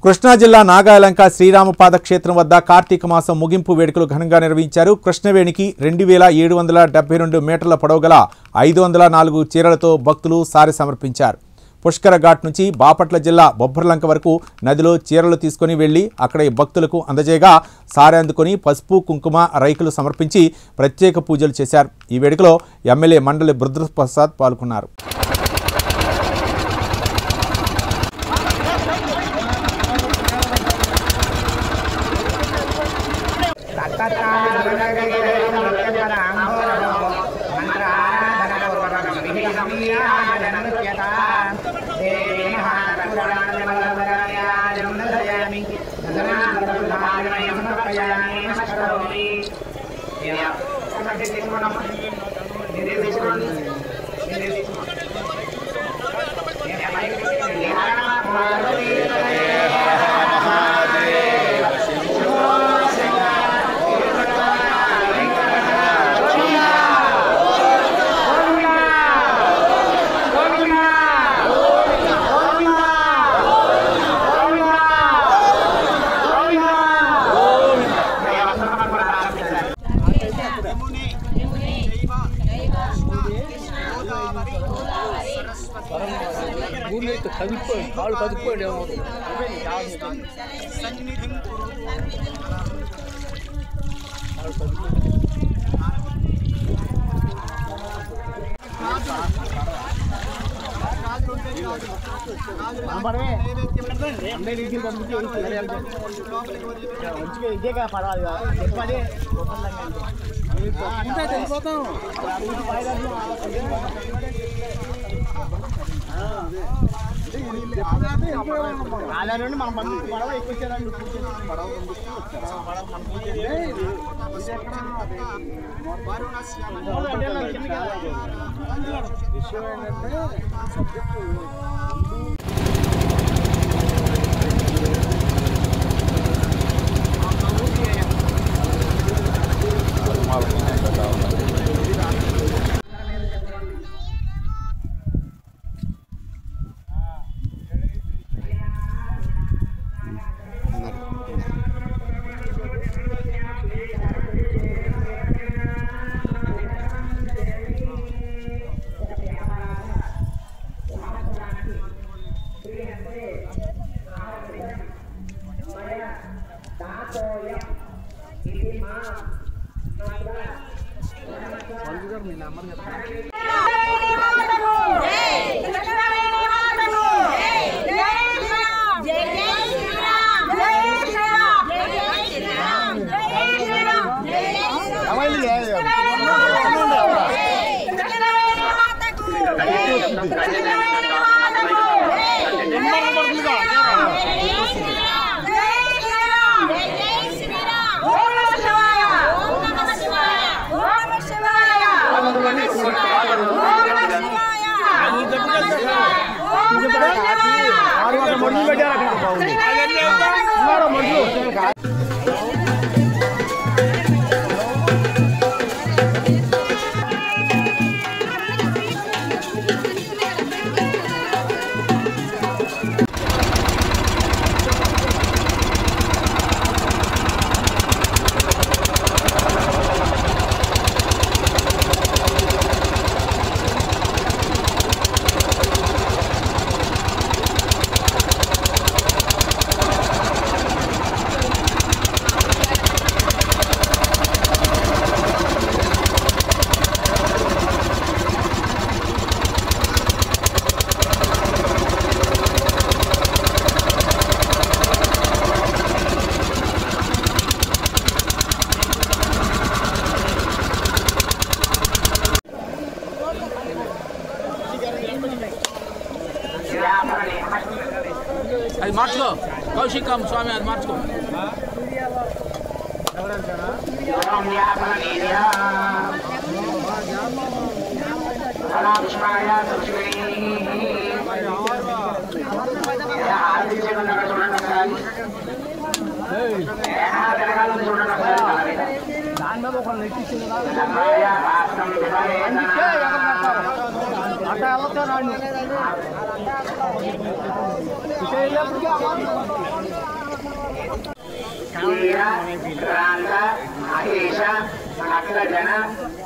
కృష్ణా జిల్లా నాగాలంక శ్రీరామపాద క్షేత్రం వద్ద కార్తీక మాసం ముగింపు వేడుకలు ఘనంగా నిర్వహించారు. కృష్ణవేణికి 2772 మీటర్ల పొడవు గల 504 చీరలతో భక్తులు సారె సమర్పించారు. పుష్కర ఘాట్ నుంచి బాపట్ల జిల్లా బొబ్బర్లంక వరకు నదిలో చీరలు తీసుకుని వెళ్లి అక్కడ భక్తులకు అందజేయగా సారె అందుకొని పసుపు కుంకుమ రైకులు సమర్పించి ప్రత్యేక పూజలు చేశారు. ఈ వేడుకలో ఎమ్మెల్యే మండలి బృద్రప్రసాద్ పాల్గొన్నారు. అది మార్చుకో కౌశికం స్వామి అది మార్చుకో అట్లా क्षीर क्रांत अशेष भक्तजन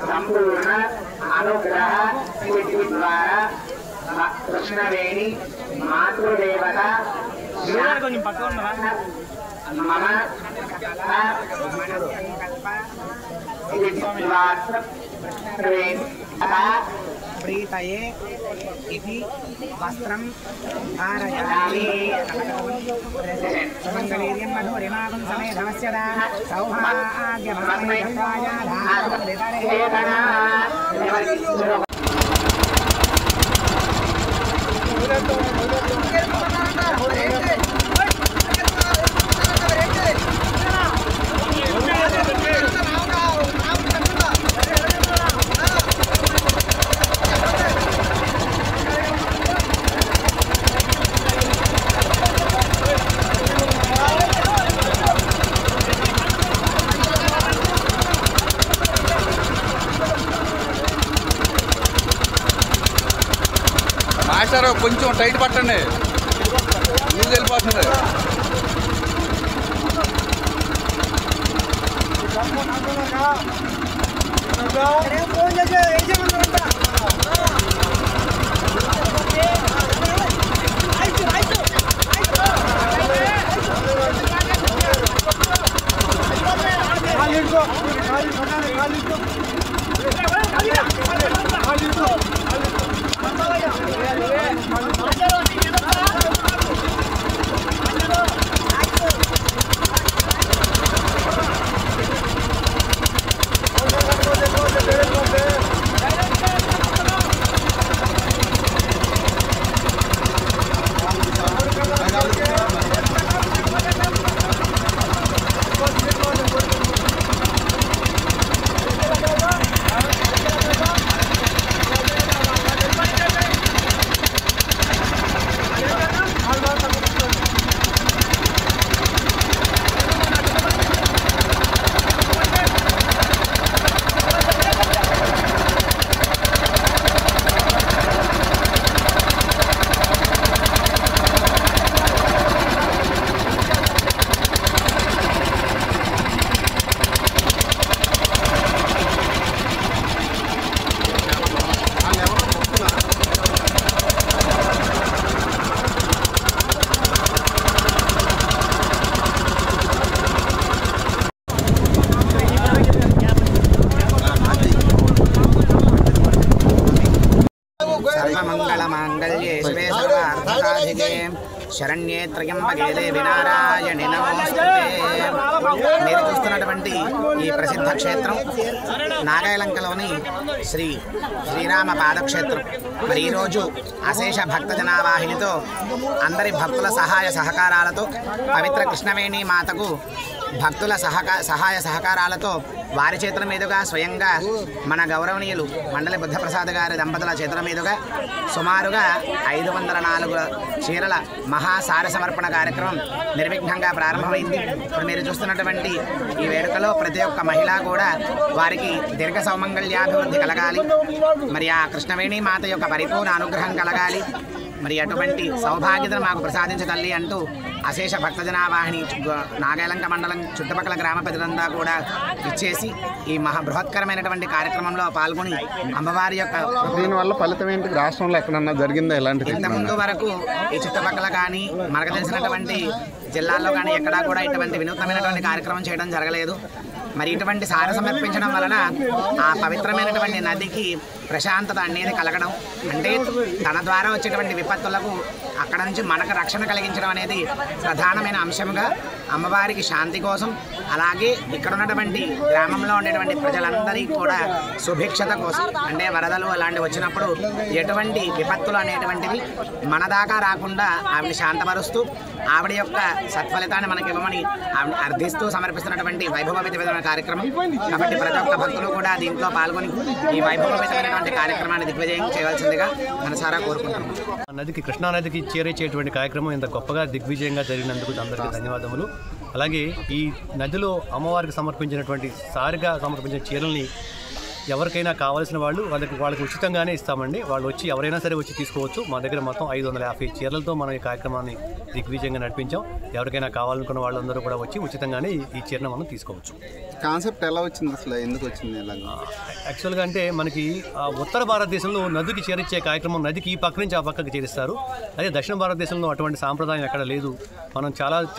संपूर्ण अनुग्रह सिद्धि द्वारा कृष्णवेणी मातृदेवता मम प्रीतये इति वस्त्रं धारयामि सुमङ्गलीर्यं मधुरिमागं समेधमस्यदा सौभाग्यमस्मै మాస్టర్ కొంచెం టైట్ పట్టండి, లూజ్ వెళ్ళిపోతుంది. सर्वमंगलमांगल्ये शिवे सर्वार्थसाधिके శరణ్యే త్రయంబకే దేవి నారాయణి నమోస్తుతే. మీరు చూస్తున్నటువంటి ఈ ప్రసిద్ధ క్షేత్రం నాగాయలంకలోని శ్రీరామ పాదక్షేత్రం. మరి ఈరోజు అశేష భక్త జనావాహినితో అందరి భక్తుల సహాయ సహకారాలతో పవిత్ర కృష్ణవేణి మాతకు భక్తుల సహాయ సహకారాలతో వారి చేతుల మీదుగా స్వయంగా మన గౌరవనీయులు మండలి బుద్ధప్రసాద్ గారి దంపతుల చేతుల మీదుగా సుమారుగా 504 చీరల మహాసార సమర్పణ కార్యక్రమం నిర్విఘ్నంగా ప్రారంభమైంది. ఇప్పుడు మీరు చూస్తున్నటువంటి ఈ వేడుకలో ప్రతి ఒక్క మహిళ కూడా వారికి దీర్ఘ సౌమంగళ్యాభివృద్ధి కలగాలి, మరి ఆ కృష్ణవేణి మాత యొక్క పరిపూర్ణ అనుగ్రహం కలగాలి, మరి అటువంటి సౌభాగ్యతను మాకు ప్రసాదించ తల్లి అంటూ అశేష భక్తజనావాహిని నాగాయలంక మండలం చుట్టుపక్కల గ్రామ ప్రజలంతా కూడా ఇచ్చేసి ఈ బృహత్కరమైనటువంటి కార్యక్రమంలో పాల్గొని అమ్మవారి యొక్క దీనివల్ల ఫలితం ఏంటి? రాష్ట్రంలో ఎక్కడన్నా జరిగిందా ఇలాంటిది? ఇంతకుముందు వరకు ఈ చుట్టుపక్కల కానీ మనకు తెలిసినటువంటి జిల్లాల్లో కానీ ఎక్కడా కూడా ఇటువంటి వినూత్నమైనటువంటి కార్యక్రమం చేయడం జరగలేదు. మరి ఇటువంటి సార సమర్పించడం వలన ఆ పవిత్రమైనటువంటి నదికి ప్రశాంతత అనేది కలగడం, అంటే తన ద్వారా వచ్చేటువంటి విపత్తులకు అక్కడ నుంచి మనకు రక్షణ కలిగించడం అనేది ప్రధానమైన అంశంగా అమ్మవారికి శాంతి కోసం, అలాగే ఇక్కడ ఉన్నటువంటి గ్రామంలో ఉండేటువంటి ప్రజలందరికీ కూడా సుభిక్షత కోసం, అంటే వరదలు అలాంటివి వచ్చినప్పుడు ఎటువంటి విపత్తులు అనేటువంటివి మన దాకా రాకుండా ఆవిడ శాంతపరుస్తూ ఆవిడ యొక్క సత్ఫలితాన్ని మనకి ఇవ్వమని అర్థిస్తూ సమర్పిస్తున్నటువంటి వైభవోపేతమైన కార్యక్రమం. కాబట్టి ప్రతి ఒక్క భక్తులు కూడా దీంట్లో పాల్గొని ఈ వైభవోపేతమైనటువంటి కార్యక్రమాన్ని దిగ్విజయం చేయవలసిందిగా మనసారా కోరుకుంటున్నాం. నదికి కృష్ణానదికి చేరేచేటువంటి కార్యక్రమం ఇంత గొప్పగా దిగ్విజయంగా జరిగినందుకు అందరికీ ధన్యవాదములు. అలాగే ఈ నదిలో అమ్మవారికి సమర్పించినటువంటి సారిగా సమర్పించిన చీరల్ని ఎవరికైనా కావాల్సిన వాళ్ళు వాళ్ళకి ఉచితంగానే ఇస్తామండి. వాళ్ళు వచ్చి ఎవరైనా సరే వచ్చి తీసుకోవచ్చు. మా దగ్గర మొత్తం 550 చీరలతో మనం ఈ కార్యక్రమాన్ని దిగ్విజయంగా నడిపించాం. ఎవరికైనా కావాలనుకున్న వాళ్ళందరూ కూడా వచ్చి ఉచితంగానే ఈ చీరను మనం తీసుకోవచ్చు. కాన్సెప్ట్ ఎలా వచ్చింది, అసలు ఎందుకు వచ్చింది? యాక్చువల్గా అంటే మనకి ఉత్తర భారతదేశంలో నదికి చేరిచ్చే కార్యక్రమం నదికి ఈ పక్క నుంచి ఆ పక్కకి చేరిస్తారు. అదే దక్షిణ భారతదేశంలో అటువంటి సాంప్రదాయం ఎక్కడ లేదు. మనం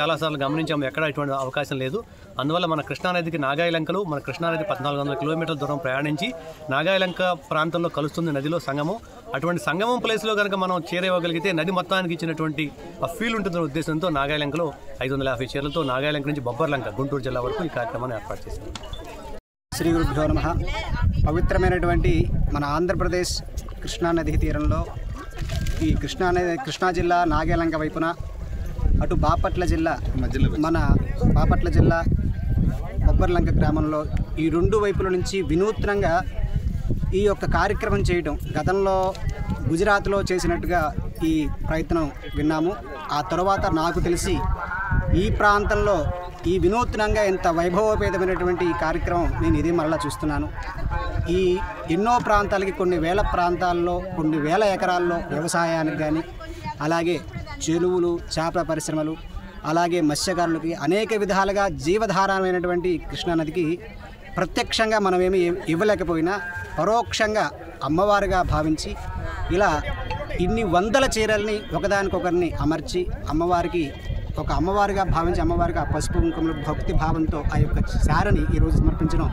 చాలాసార్లు గమనించాము, ఎక్కడ ఇటువంటి అవకాశం లేదు. అందువల్ల మన కృష్ణానదికి నాగాయలంకలు, మన కృష్ణానది 1400 కిలోమీటర్ల దూరం ప్రయాణించి నాగాయలంక ప్రాంతంలో కలుస్తుంది నదిలో సంగమం. అటువంటి సంగమం ప్లేస్లో కనుక మనం చేరేవ్వగలిగితే నది మొత్తానికి ఇచ్చినటువంటి ఆ ఫీల్ ఉంటుందన్న ఉద్దేశంతో నాగాయలంకలో 550 చీరలతో నాగాయలంక నుంచి బొబ్బర్లంక గుంటూరు జిల్లా వరకు ఈ కార్యక్రమాన్ని ఏర్పాటు చేశారు. శ్రీ గురుభ్యో నమః. పవిత్రమైనటువంటి మన ఆంధ్రప్రదేశ్ కృష్ణానది తీరంలో ఈ కృష్ణా జిల్లా నాగాయలంక వైపున, అటు బాపట్ల జిల్లా మన బాపట్ల జిల్లా బొబ్బర్లంక గ్రామంలో ఈ రెండు వైపుల నుంచి వినూత్నంగా ఈ యొక్క కార్యక్రమం చేయడం, గతంలో గుజరాత్లో చేసినట్టుగా ఈ ప్రయత్నం విన్నాము. ఆ తర్వాత నాకు తెలిసి ఈ ప్రాంతంలో ఈ వినూత్నంగా ఎంత వైభవోపేతమైనటువంటి ఈ కార్యక్రమం నేను ఇదే మరలా చూస్తున్నాను. ఈ ఎన్నో ప్రాంతాలకి, కొన్ని వేల ప్రాంతాల్లో, కొన్ని వేల ఎకరాల్లో వ్యవసాయానికి కానీ, అలాగే చెరువులు, చేపల పరిశ్రమలు, అలాగే మత్స్యకారులకి అనేక విధాలుగా జీవధారమైనటువంటి కృష్ణానదికి ప్రత్యక్షంగా మనమేమి ఇవ్వలేకపోయినా పరోక్షంగా అమ్మవారుగా భావించి ఇలా ఇన్ని వందల చీరల్ని ఒకదానికొకరిని అమర్చి అమ్మవారుగా భావించి అమ్మవారికి ఆ పసుపు కుంకుమలు భక్తి భావంతో ఆ యొక్క శారని ఈరోజు సమర్పించడం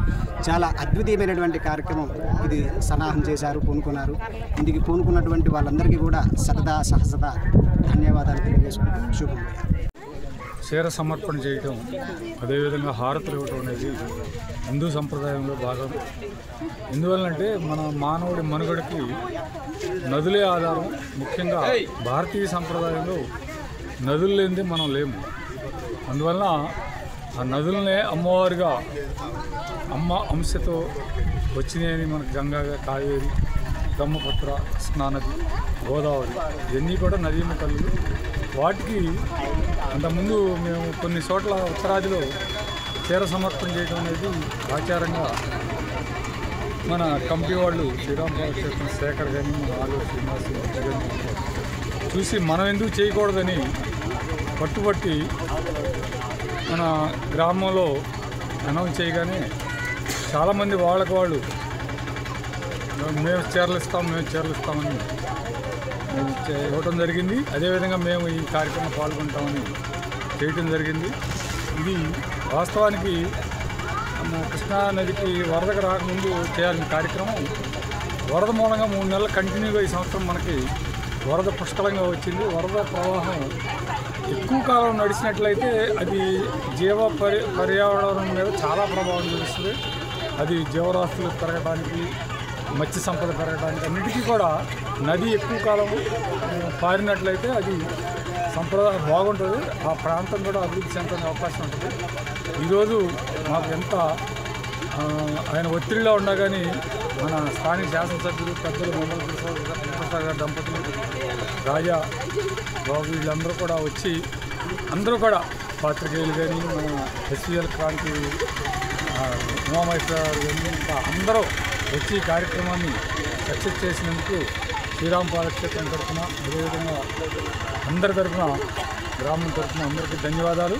చాలా అద్వితీయమైనటువంటి కార్యక్రమం. ఇది సన్నాహం చేశారు, పూనుకున్నారు. ఇందుకు పూనుకున్నటువంటి వాళ్ళందరికీ కూడా సరదా సహసదా ధన్యవాదాలు తెలియజేసుకుంటూ శుభం. చీర సమర్పణ చేయటం, అదేవిధంగా హారతులు ఇవ్వటం అనేది హిందూ సంప్రదాయంలో భాగం. ఎందువల్లంటే మన మానవుడి మనుగడకి నదులే ఆధారం. ముఖ్యంగా భారతీయ సంప్రదాయంలో నదులు లేనిది మనం లేము. అందువలన ఆ నదులనే అమ్మవారిగా, అమ్మ అంశతో వచ్చినాయని మనకు గంగా, కావేరి, బ్రహ్మపుత్ర, కృష్ణానది, గోదావరి ఇవన్నీ కూడా నదీమ తల్లులు. వాటికి అంతకుముందు మేము కొన్ని చోట్ల ఉత్తరాదిలో చీర సమర్పణ చేయడం అనేది ఆచారంగా మన కమిటీ వాళ్ళు శ్రీరాంపురం క్షేత్రం శేఖర్ కానీ, మన ఆలూరు శ్రీనివాస్ కానీ చూసి మనం ఎందుకు చేయకూడదని పట్టుబట్టి మన గ్రామంలో అనౌన్స్ చేయగానే చాలామంది వాళ్ళకు వాళ్ళు మేము చీరలు ఇస్తామని ఇవ్వటం జరిగింది. అదేవిధంగా మేము ఈ కార్యక్రమం పాల్గొంటామని చేయటం జరిగింది. ఇది వాస్తవానికి కృష్ణానదికి వరదకు రాకముందు చేయాల్సిన కార్యక్రమం. వరద మూలంగా 3 నెలలు కంటిన్యూగా ఈ సంవత్సరం మనకి వరద పుష్కలంగా వచ్చింది. వరద ప్రవాహం ఎక్కువ కాలం నడిచినట్లయితే అది పర్యావరణం మీద చాలా ప్రభావం చూపిస్తుంది. అది జీవరాశులు పెరగడానికి, మత్స్య సంపద పెరగడానికి, అన్నిటికీ కూడా నది ఎక్కువ కాలం పారినట్లయితే అది సంప్రదాయం బాగుంటుంది. ఆ ప్రాంతం కూడా అభివృద్ధి చెందడానికి అవకాశం ఉంటుంది. ఈరోజు మాకు ఎంత ఆయన ఒత్తిడిలో ఉన్నా కానీ మన స్థానిక శాసనసభ్యులు పెద్దలు మండల ప్రసాద్ గారి దంపతులు, రాజా బాబు వీళ్ళందరూ కూడా వచ్చి, అందరూ కూడా పాత్రికేయులు కానీ, మన ఎస్వీఎల్ క్రాంతి ఉమామహేశ్వర కానీ ఇంకా అందరూ వచ్చి ఈ కార్యక్రమాన్ని సక్సెస్ చేసినందుకు శ్రీరాంపురం క్షేత్రం తరఫున, అదేవిధంగా అందరి తరఫున, గ్రామం తరఫున అందరికీ ధన్యవాదాలు.